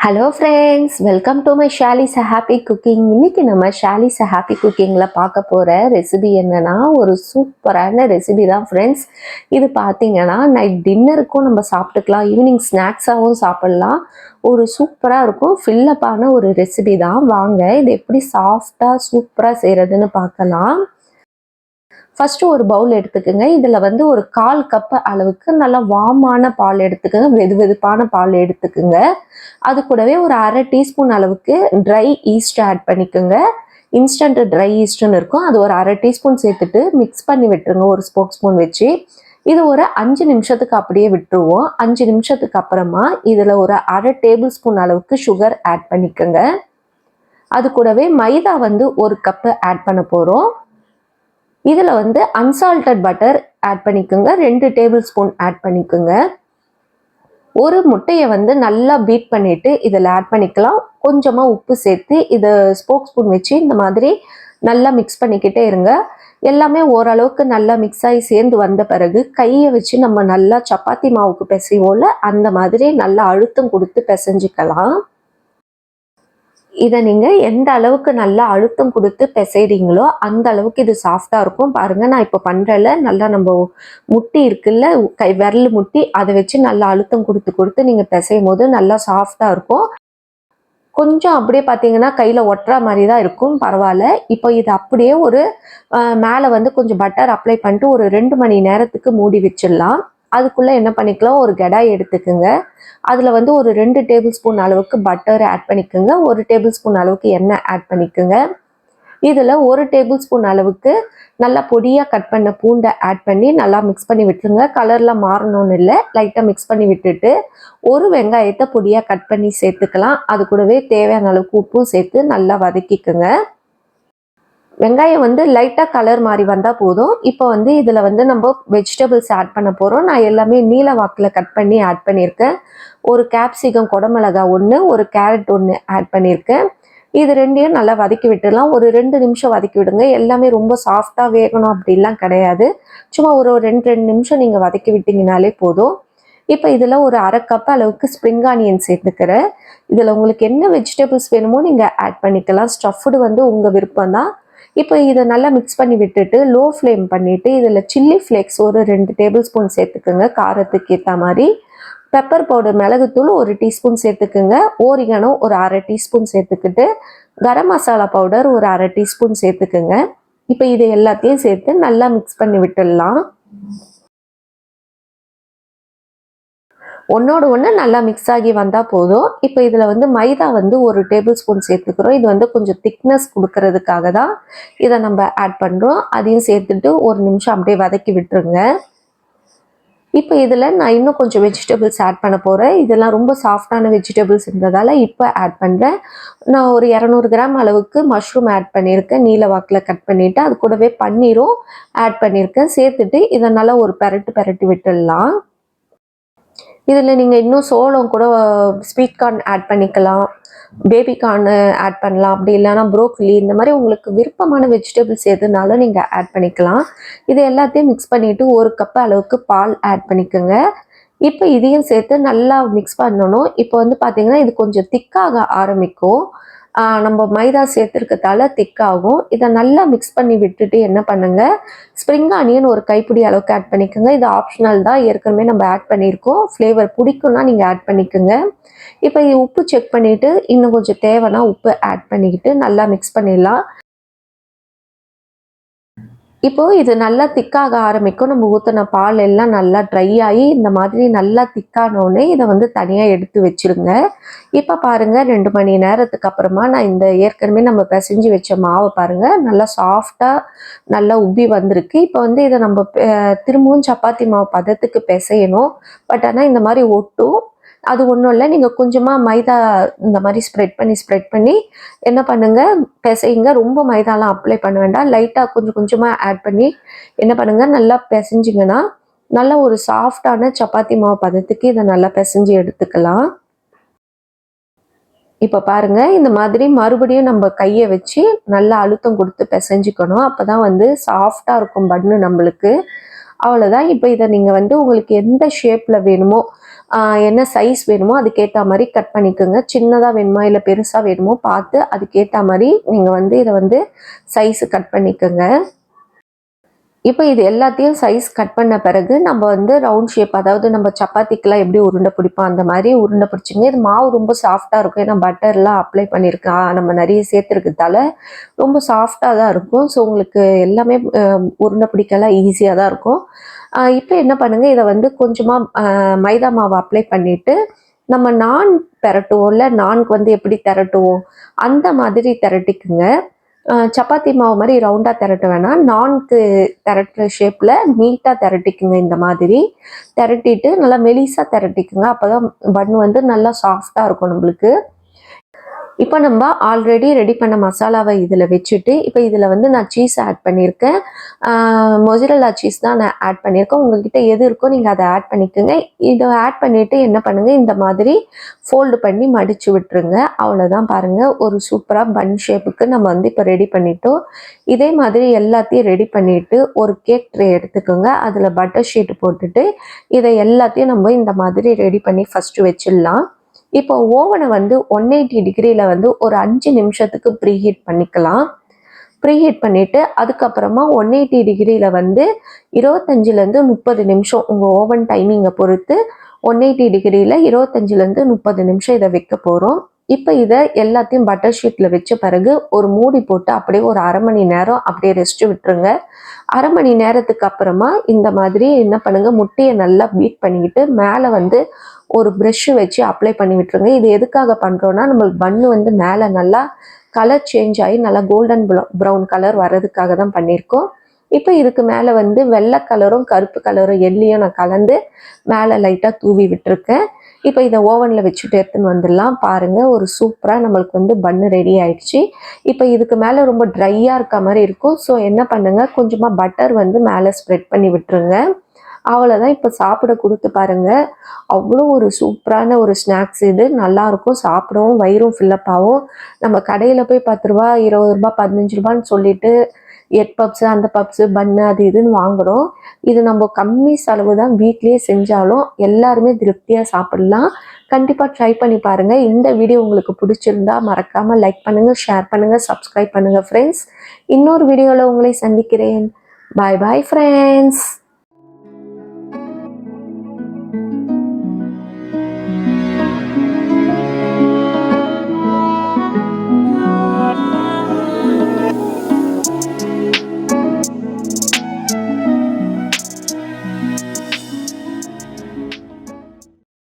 Hello friends, welcome to my Shali's happy cooking. இன்னைக்கு நம்ம Shali's happy குக்கிங்கில் பார்க்க போகிற ரெசிபி என்னன்னா ஒரு சூப்பரான ரெசிபி தான் ஃப்ரெண்ட்ஸ். இது பார்த்தீங்கன்னா நைட் டின்னருக்கும் நம்ம சாப்பிட்டுக்கலாம், ஈவினிங் ஸ்நாக்ஸாகவும் சாப்பிட்லாம். ஒரு சூப்பராக இருக்கும், ஃபில்லப்பான ஒரு ரெசிபி தான். வாங்க இது எப்படி சாஃப்டாக சூப்பராக செய்கிறதுன்னு பார்க்கலாம். ஃபஸ்ட்டு ஒரு பவுல் எடுத்துக்கோங்க. இதில் வந்து ஒரு 1/4 கப்பு அளவுக்கு நல்லா வார்மான பால் எடுத்துக்கோங்க, வெதுவெதுப்பான பால் எடுத்துக்கோங்க. அது கூடவே ஒரு 1/2 டீஸ்பூன் அளவுக்கு ட்ரை ஈஸ்ட் ஆட் பண்ணிக்கோங்க. இன்ஸ்டன்ட் ட்ரை ஈஸ்ட்னு இருக்கும், அது ஒரு 1/2 டீஸ்பூன் சேர்த்துட்டு மிக்ஸ் பண்ணி விட்டுருங்க ஒரு ஸ்போக் ஸ்பூன் வச்சு. இது ஒரு 5 நிமிஷத்துக்கு அப்படியே விட்டுருவோம். 5 நிமிஷத்துக்கு அப்புறமா இதில் ஒரு 1/2 டேபிள் ஸ்பூன் அளவுக்கு சுகர் ஆட் பண்ணிக்கோங்க. அது கூடவே மைதா வந்து 1 கப்பு ஆட் பண்ண போகிறோம். இதில் வந்து அன்சால்டட் பட்டர் ஆட் பண்ணிக்கோங்க, 2 டேபிள் ஸ்பூன் ஆட் பண்ணிக்கோங்க. ஒரு முட்டையை வந்து நல்லா பீட் பண்ணிவிட்டு இதில் ஆட் பண்ணிக்கலாம். கொஞ்சமாக உப்பு சேர்த்து இதை ஸ்போக் ஸ்பூன் வச்சு இந்த மாதிரி நல்லா மிக்ஸ் பண்ணிக்கிட்டே இருங்க. எல்லாமே ஓரளவுக்கு நல்லா மிக்ஸ் ஆகி சேர்ந்து வந்த பிறகு கையை வச்சு நம்ம நல்லா சப்பாத்தி மாவுக்கு பிசைவோம்ல, அந்த மாதிரி நல்லா அழுத்தம் கொடுத்து பிசைஞ்சிக்கலாம். இதை நீங்கள் எந்த அளவுக்கு நல்லா அழுத்தம் கொடுத்து பிசைறீங்களோ அந்த அளவுக்கு இது சாஃப்டாக இருக்கும். பாருங்கள், நான் இப்போ பண்ணுறல நல்லா நம்ம முட்டி இருக்குல்ல, விரல் முட்டி, அதை வச்சு நல்லா அழுத்தம் கொடுத்து கொடுத்து நீங்கள் பிசையும் போது நல்லா சாஃப்டாக இருக்கும். கொஞ்சம் அப்படியே பார்த்தீங்கன்னா கையில் ஒட்டுற மாதிரி தான் இருக்கும், பரவாயில்ல. இப்போ இது அப்படியே ஒரு மேலே வந்து கொஞ்சம் பட்டர் அப்ளை பண்ணிட்டு ஒரு 2 மணி நேரத்துக்கு மூடி வச்சிடலாம். அதுக்குள்ளே என்ன பண்ணிக்கலாம், ஒரு கடாய் எடுத்துக்குங்க. அதில் வந்து ஒரு 2 டேபிள் ஸ்பூன் அளவுக்கு பட்டர் ஆட் பண்ணிக்கோங்க, 1 டேபிள் ஸ்பூன் அளவுக்கு எண்ணெய் ஆட் பண்ணிக்கோங்க. இதில் 1 டேபிள் ஸ்பூன் அளவுக்கு நல்லா பொடியாக கட் பண்ண பூண்டை ஆட் பண்ணி நல்லா மிக்ஸ் பண்ணி விட்டுருங்க. கலர்லாம் மாறணும்னு இல்லை, லைட்டாக மிக்ஸ் பண்ணி விட்டுட்டு ஒரு வெங்காயத்தை பொடியாக கட் பண்ணி சேர்த்துக்கலாம். அது கூடவே தேவையான அளவுக்கு உப்பும் சேர்த்து நல்லா வதக்கிக்குங்க. வெங்காயம் வந்து லைட்டாக கலர் மாதிரி வந்தால் போதும். இப்போ வந்து இதில் வந்து நம்ம வெஜிடபிள்ஸ் ஆட் பண்ண போகிறோம். நான் எல்லாமே நீல வாக்கில் கட் பண்ணி ஆட் பண்ணியிருக்கேன். ஒரு கேப்சிகம், குடமிளகா 1, ஒரு கேரட் 1 ஆட் பண்ணியிருக்கேன். இது ரெண்டையும் நல்லா வதக்கி விட்டுடலாம். ஒரு 2 நிமிஷம் வதக்கி விடுங்க. எல்லாமே ரொம்ப சாஃப்டாக வேகணும் அப்படிலாம் கிடையாது, சும்மா ஒரு 2 நிமிஷம் நீங்கள் வதக்கி விட்டிங்கனாலே போதும். இப்போ இதில் ஒரு 1/2 கப் அளவுக்கு ஸ்ப்ரிங் ஆனியன் சேர்த்துக்கிறேன். இதில் உங்களுக்கு என்ன வெஜிடபிள்ஸ் வேணுமோ நீங்கள் ஆட் பண்ணிக்கலாம். ஸ்டஃப்டு வந்து உங்கள் விருப்பம் தான். இப்போ இதை நல்லா மிக்ஸ் பண்ணி விட்டுட்டு லோ ஃப்ளேம் பண்ணிவிட்டு இதில் சில்லி ஃப்ளேக்ஸ் ஒரு 2 டேபிள் ஸ்பூன் சேர்த்துக்குங்க, காரத்துக்கு ஏற்ற மாதிரி. பெப்பர் பவுடர், மிளகுத்தூள் 1 டீஸ்பூன் சேர்த்துக்குங்க. ஓரிகனோ ஒரு 1/2 டீஸ்பூன் சேர்த்துக்கிட்டு கரம் மசாலா பவுடர் ஒரு 1/2 டீஸ்பூன் சேர்த்துக்குங்க. இப்போ இதை எல்லாத்தையும் சேர்த்து நல்லா மிக்ஸ் பண்ணி விட்டுடலாம். ஒன்றோடு ஒன்று நல்லா மிக்ஸ் ஆகி வந்தால் போதும். இப்போ இதில் வந்து மைதா வந்து 1 டேபிள் ஸ்பூன் சேர்த்துக்கிறோம். இது வந்து கொஞ்சம் திக்னஸ் கொடுக்கறதுக்காக தான் இதை நம்ம ஆட் பண்ணுறோம். அதையும் சேர்த்துட்டு 1 நிமிஷம் அப்படியே வதக்கி விட்டுருங்க. இப்போ இதில் நான் இன்னும் கொஞ்சம் வெஜிடபிள்ஸ் ஆட் பண்ண போகிறேன். இதெல்லாம் ரொம்ப சாஃப்டான வெஜிடபிள்ஸ் இருந்ததால் இப்போ ஆட் பண்ணுறேன். நான் ஒரு 200 கிராம் அளவுக்கு மஷ்ரூம் ஆட் பண்ணியிருக்கேன், நீல வாக்கில் கட் பண்ணிவிட்டு. அது கூடவே பன்னீரும் ஆட் பண்ணியிருக்கேன். சேர்த்துட்டு இதை நல்லா ஒரு பெரட்டி விட்டுடலாம். இதில் நீங்கள் இன்னும் சோளம் கூட, ஸ்வீட் கார்ன் ஆட் பண்ணிக்கலாம், பேபி கார்னு ஆட் பண்ணலாம், அப்படி இல்லைனா ப்ரோக்கலி, இந்த மாதிரி உங்களுக்கு விருப்பமான வெஜிடபிள்ஸ் எதுனாலும் நீங்கள் ஆட் பண்ணிக்கலாம். இது எல்லாத்தையும் மிக்ஸ் பண்ணிவிட்டு 1 கப் அளவுக்கு பால் ஆட் பண்ணிக்கோங்க. இப்போ இதையும் சேர்த்து நல்லா மிக்ஸ் பண்ணணும். இப்போ வந்து பார்த்திங்கன்னா இது கொஞ்சம் திக்காக ஆரம்பிக்கும், நம்ம மைதா சேர்த்துருக்கதால திக்காகும். இதை நல்லா மிக்ஸ் பண்ணி விட்டுட்டு என்ன பண்ணுங்கள், ஸ்ப்ரிங் ஆனியன் ஒரு கைப்பிடி அளவுக்கு ஆட் பண்ணிக்கோங்க. இது ஆப்ஷனல் தான், ஏற்கனவே நம்ம ஆட் பண்ணியிருக்கோம். ஃப்ளேவர் பிடிக்கும்னா நீங்கள் ஆட் பண்ணிக்கோங்க. இப்போ இது உப்பு செக் பண்ணிவிட்டு இன்னும் கொஞ்சம் தேவைன்னா உப்பு ஆட் பண்ணிக்கிட்டு நல்லா மிக்ஸ் பண்ணிடலாம். இப்போது இது நல்லா திக்காக ஆரம்பிக்கும். நம்ம ஊற்றின பால் எல்லாம் நல்லா ட்ரை ஆகி இந்த மாதிரி நல்லா திக்கானோடனே இதை வந்து தனியாக எடுத்து வச்சுருங்க. இப்போ பாருங்கள், 2 மணி நேரத்துக்கு அப்புறமா நான் இந்த ஏற்கனவே நம்ம பிசைஞ்சு வச்ச மாவை பாருங்கள் நல்லா சாஃப்டாக நல்லா உப்பி வந்திருக்கு. இப்போ வந்து இதை நம்ம திரும்பவும் சப்பாத்தி மாவு பதத்துக்கு பிசையணும். பட் ஆனால் இந்த மாதிரி ஒட்டும், அது ஒன்றும் இல்லை. நீங்கள் கொஞ்சமாக மைதா இந்த மாதிரி ஸ்ப்ரெட் பண்ணி என்ன பண்ணுங்கள், பிசைங்க. ரொம்ப மைதாலாம் அப்ளை பண்ண வேண்டாம், லைட்டாக கொஞ்சம் கொஞ்சமாக ஆட் பண்ணி என்ன பண்ணுங்கள், நல்லா பிசைஞ்சிங்கன்னா நல்லா ஒரு சாஃப்டான சப்பாத்தி மாவு பதத்துக்கு இதை நல்லா பிசைஞ்சு எடுத்துக்கலாம். இப்போ பாருங்கள், இந்த மாதிரி மறுபடியும் நம்ம கையை வச்சு நல்லா அழுத்தம் கொடுத்து பிசைஞ்சிக்கணும். அப்போ தான் வந்து சாஃப்டாக இருக்கும் பன்னு நம்மளுக்கு. அவ்வளோதான். இப்போ இதை நீங்கள் வந்து உங்களுக்கு எந்த ஷேப்பில் வேணுமோ, என்ன சைஸ் வேணுமோ அதுக்கேற்ற மாதிரி கட் பண்ணிக்கோங்க. சின்னதாக வேணுமா இல்லை பெருசாக வேணுமோ பார்த்து அதுக்கேற்ற மாதிரி நீங்கள் வந்து இதை வந்து சைஸு கட் பண்ணிக்கோங்க. இப்போ இது எல்லாத்தையும் சைஸ் கட் பண்ண பிறகு நம்ம வந்து ரவுண்ட் ஷேப், அதாவது நம்ம சப்பாத்திக்கெலாம் எப்படி உருண்டை பிடிப்போம் அந்த மாதிரி உருண்டை பிடிச்சிங்க. இது மாவு ரொம்ப சாஃப்டாக இருக்கும், ஏன்னா பட்டர்லாம் அப்ளை பண்ணியிருக்கா நம்ம நிறைய சேர்த்துருக்கிறதால ரொம்ப சாஃப்டாக தான் இருக்கும். ஸோ உங்களுக்கு எல்லாமே உருண்டை பிடிக்கலாம் ஈஸியாக தான் இருக்கும். இப்போ என்ன பண்ணுங்கள், இதை வந்து கொஞ்சமாக மைதா மாவு அப்ளை பண்ணிவிட்டு நம்ம நான் திரட்டுவோம்ல, நான்கு வந்து எப்படி திரட்டுவோம் அந்த மாதிரி திரட்டிக்குங்க. சப்பாத்தி மாவு மாதிரி ரவுண்டாக திரட்ட வேணாம், நான்கு திரட்டுற ஷேப்பில் நீட்டாக திரட்டிக்குங்க. இந்த மாதிரி திரட்டிட்டு நல்லா மெலிசாக திரட்டிக்குங்க. அப்போ தான் பன் வந்து நல்லா சாஃப்டாக இருக்கும் நம்மளுக்கு. இப்போ நம்ம ஆல்ரெடி ரெடி பண்ண மசாலாவை இதில் வச்சுட்டு, இப்போ இதில் வந்து நான் சீஸ் ஆட் பண்ணியிருக்கேன். மொசரல்லா சீஸ் தான் நான் ஆட் பண்ணியிருக்கேன். உங்கள்கிட்ட எது இருக்கோ நீங்கள் அதை ஆட் பண்ணிக்கோங்க. இதை ஆட் பண்ணிவிட்டு என்ன பண்ணுங்கள், இந்த மாதிரி ஃபோல்டு பண்ணி மடித்து விட்டுருங்க. அவ்வளோதான். பாருங்கள், ஒரு சூப்பராக பன் ஷேப்புக்கு நம்ம வந்து இப்போ ரெடி பண்ணிட்டோம். இதே மாதிரி எல்லாத்தையும் ரெடி பண்ணிவிட்டு ஒரு கேக் ட்ரே எடுத்துக்கோங்க. அதில் பட்டர் ஷீட் போட்டுட்டு இதை எல்லாத்தையும் நம்ம இந்த மாதிரி ரெடி பண்ணி ஃபஸ்ட்டு வச்சிடலாம். இப்போ ஓவனை வந்து 180 டிகிரியில் வந்து ஒரு 5 நிமிஷத்துக்கு ப்ரீஹீட் பண்ணிக்கலாம். ப்ரீஹீட் பண்ணிவிட்டு அதுக்கப்புறமா 180 டிகிரியில் வந்து 25லேருந்து 30 நிமிஷம் உங்கள் ஓவன் டைமிங்கை பொறுத்து 180 டிகிரியில் 25லேருந்து 30 நிமிஷம் இதை வைக்க போகிறோம். இப்போ இதை எல்லாத்தையும் பட்டர் ஷீட்டில் வச்ச பிறகு ஒரு மூடி போட்டு அப்படியே ஒரு அரை மணி நேரம் அப்படியே ரெஸ்ட் விட்டுருங்க. அரை மணி நேரத்துக்கு அப்புறமா இந்த மாதிரி என்ன பண்ணுங்கள், முட்டையை நல்லா பீட் பண்ணிக்கிட்டு மேலே வந்து ஒரு ப்ரெஷ்ஷு வச்சு அப்ளை பண்ணி விட்டுருங்க. இது எதுக்காக பண்ணுறோன்னா, நம்மளுக்கு பன்னு வந்து மேலே நல்லா கலர் சேஞ்ச் ஆகி நல்லா கோல்டன் ப்ரௌன் கலர் வர்றதுக்காக தான் பண்ணியிருக்கோம். இப்போ இதுக்கு மேலே வந்து வெள்ளை கலரும் கருப்பு கலரும் எள்ளியும் நான் கலந்து மேலே லைட்டாக தூவி விட்டுருக்கேன். இப்போ இதை ஓவனில் வச்சுட்டு எடுத்துன்னு வந்துடலாம். பாருங்கள், ஒரு சூப்பராக நம்மளுக்கு வந்து பன்னு ரெடி ஆயிடுச்சு. இப்போ இதுக்கு மேலே ரொம்ப ட்ரையாக இருக்க மாதிரி இருக்கும். ஸோ என்ன பண்ணுங்கள், கொஞ்சமாக பட்டர் வந்து மேலே ஸ்ப்ரெட் பண்ணி விட்டுருங்க. அவ்வளோதான். இப்போ சாப்பிட கொடுத்து பாருங்கள், அவ்வளோ ஒரு சூப்பரான ஒரு ஸ்நாக்ஸ் இது. நல்லாயிருக்கும், சாப்பிடவும் வயிறும் ஃபில்லப் ஆகும். நம்ம கடையில் போய் 10 ரூபா 20 ரூபா 15 ரூபான்னு சொல்லிட்டு எக் பப்ஸு அந்த பப்ஸு பன்னு அது இதுன்னு வாங்குகிறோம். இது நம்ம கம்மி செலவு தான், வீட்லேயே செஞ்சாலும் எல்லாருமே திருப்தியாக சாப்பிட்லாம். கண்டிப்பாக ட்ரை பண்ணி பாருங்கள். இந்த வீடியோ உங்களுக்கு பிடிச்சிருந்தா மறக்காமல் லைக் பண்ணுங்கள், ஷேர் பண்ணுங்கள், சப்ஸ்கிரைப் பண்ணுங்கள் ஃப்ரெண்ட்ஸ். இன்னொரு வீடியோவில் உங்களை சந்திக்கிறேன். பாய் பாய் ஃப்ரெண்ட்ஸ்.